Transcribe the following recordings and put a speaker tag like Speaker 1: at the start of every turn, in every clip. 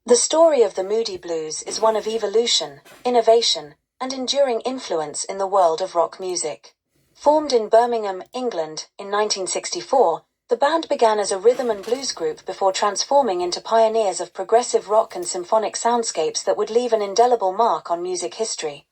Speaker 1: The story of the Moody Blues is one of evolution, innovation, and enduring influence in the world of rock music. Formed in Birmingham, England, in 1964, the band began as a rhythm and blues group before transforming into pioneers of progressive rock and symphonic soundscapes that would leave an indelible mark on music history.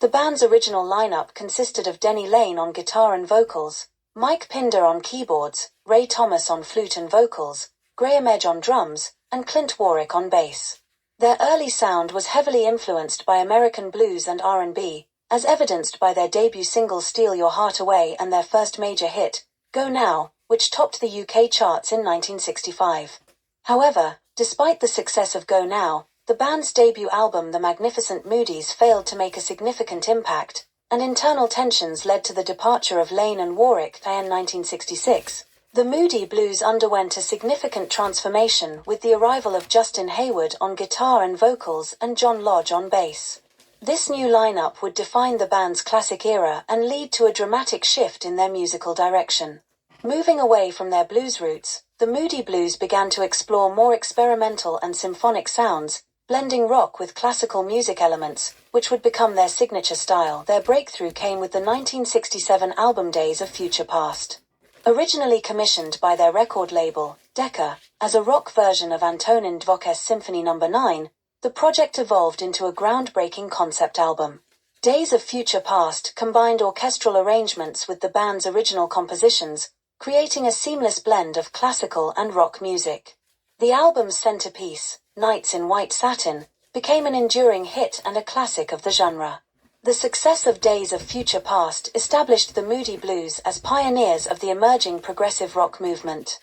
Speaker 1: The band's original lineup consisted of Denny Laine on guitar and vocals, Mike Pinder on keyboards, Ray Thomas on flute and vocals, Graham Edge on drums, and Clint Warwick on bass. Their early sound was heavily influenced by American blues and R&B, as evidenced by their debut single Steal Your Heart Away and their first major hit, Go Now, which topped the UK charts in 1965. However, despite the success of Go Now, the band's debut album The Magnificent Moodies failed to make a significant impact, and internal tensions led to the departure of Laine and Warwick in 1966. The Moody Blues underwent a significant transformation with the arrival of Justin Hayward on guitar and vocals and John Lodge on bass. This new lineup would define the band's classic era and lead to a dramatic shift in their musical direction. Moving away from their blues roots, the Moody Blues began to explore more experimental and symphonic sounds, blending rock with classical music elements, which would become their signature style. Their breakthrough came with the 1967 album Days of Future Past. Originally commissioned by their record label, Decca, as a rock version of Antonin Dvořák's Symphony No. 9, the project evolved into a groundbreaking concept album. Days of Future Past combined orchestral arrangements with the band's original compositions, creating a seamless blend of classical and rock music. The album's centerpiece, Nights in White Satin, became an enduring hit and a classic of the genre. The success of Days of Future Past established the Moody Blues as pioneers of the emerging progressive rock movement.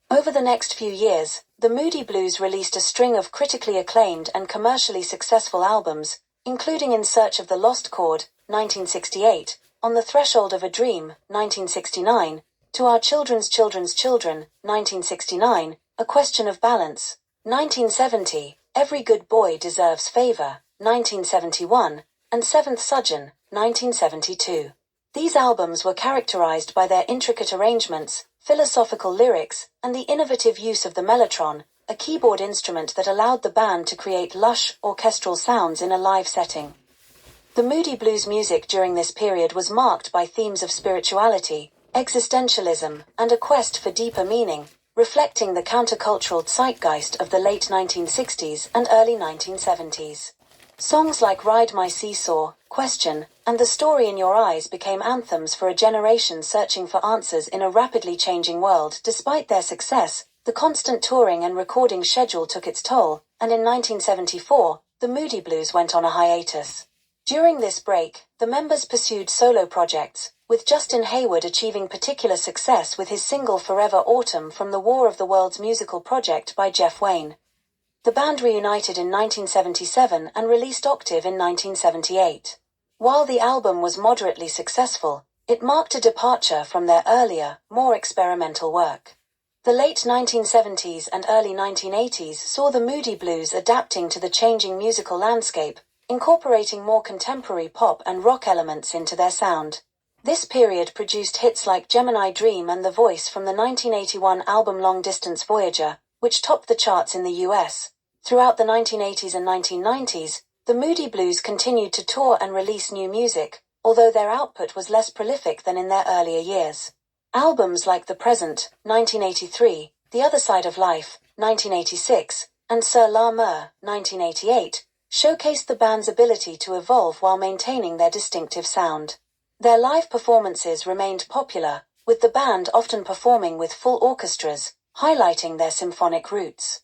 Speaker 1: Over the next few years, the Moody Blues released a string of critically acclaimed and commercially successful albums, including In Search of the Lost Chord, 1968, On the Threshold of a Dream, 1969, To Our Children's Children's Children, 1969, A Question of Balance, 1970, Every Good Boy Deserves Favor, 1971, and Seventh Sojourn, 1972. These albums were characterized by their intricate arrangements, philosophical lyrics, and the innovative use of the mellotron, a keyboard instrument that allowed the band to create lush, orchestral sounds in a live setting. The Moody Blues music during this period was marked by themes of spirituality, existentialism, and a quest for deeper meaning, reflecting the countercultural zeitgeist of the late 1960s and early 1970s. Songs like Ride My Seesaw, Question, and The Story in Your Eyes became anthems for a generation searching for answers in a rapidly changing world. Despite their success, the constant touring and recording schedule took its toll, and in 1974, the Moody Blues went on a hiatus. During this break, the members pursued solo projects, with Justin Hayward achieving particular success with his single Forever Autumn from the War of the Worlds musical project by Jeff Wayne. The band reunited in 1977 and released Octave in 1978. While the album was moderately successful, it marked a departure from their earlier, more experimental work. The late 1970s and early 1980s saw the Moody Blues adapting to the changing musical landscape, incorporating more contemporary pop and rock elements into their sound. This period produced hits like Gemini Dream and The Voice from the 1981 album Long Distance Voyager, which topped the charts in the US. Throughout the 1980s and 1990s, the Moody Blues continued to tour and release new music, although their output was less prolific than in their earlier years. Albums like The Present, 1983, The Other Side of Life, 1986, and Sur la Mer, 1988, showcased the band's ability to evolve while maintaining their distinctive sound. Their live performances remained popular, with the band often performing with full orchestras, highlighting their symphonic roots.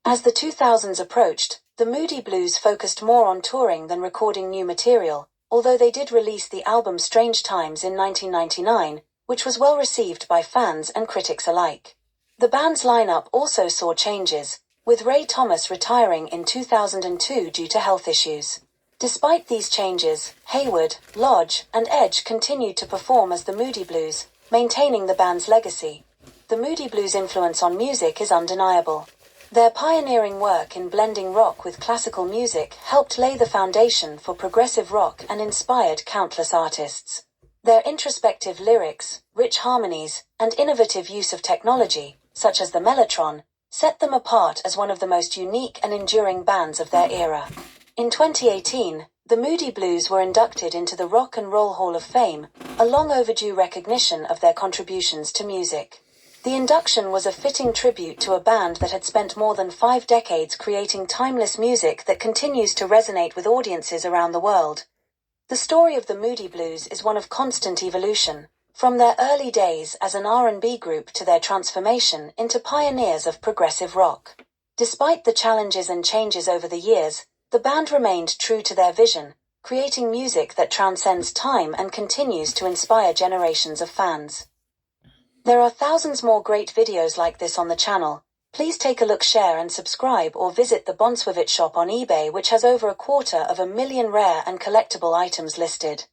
Speaker 1: As the 2000s approached, the Moody Blues focused more on touring than recording new material, although they did release the album Strange Times in 1999, which was well received by fans and critics alike. The band's lineup also saw changes, with Ray Thomas retiring in 2002 due to health issues. Despite these changes, Hayward, Lodge, and Edge continued to perform as the Moody Blues, maintaining the band's legacy. The Moody Blues' influence on music is undeniable. Their pioneering work in blending rock with classical music helped lay the foundation for progressive rock and inspired countless artists. Their introspective lyrics, rich harmonies, and innovative use of technology, such as the mellotron, set them apart as one of the most unique and enduring bands of their era. In 2018, the Moody Blues were inducted into the Rock and Roll Hall of Fame, a long overdue recognition of their contributions to music. The induction was a fitting tribute to a band that had spent more than 5 decades creating timeless music that continues to resonate with audiences around the world. The story of the Moody Blues is one of constant evolution, from their early days as an R&B group to their transformation into pioneers of progressive rock. Despite the challenges and changes over the years, the band remained true to their vision, creating music that transcends time and continues to inspire generations of fans. There are thousands more great videos like this on the channel. Please take a look, share and subscribe, or visit the Bonswivit shop on eBay, which has over 250,000 rare and collectible items listed.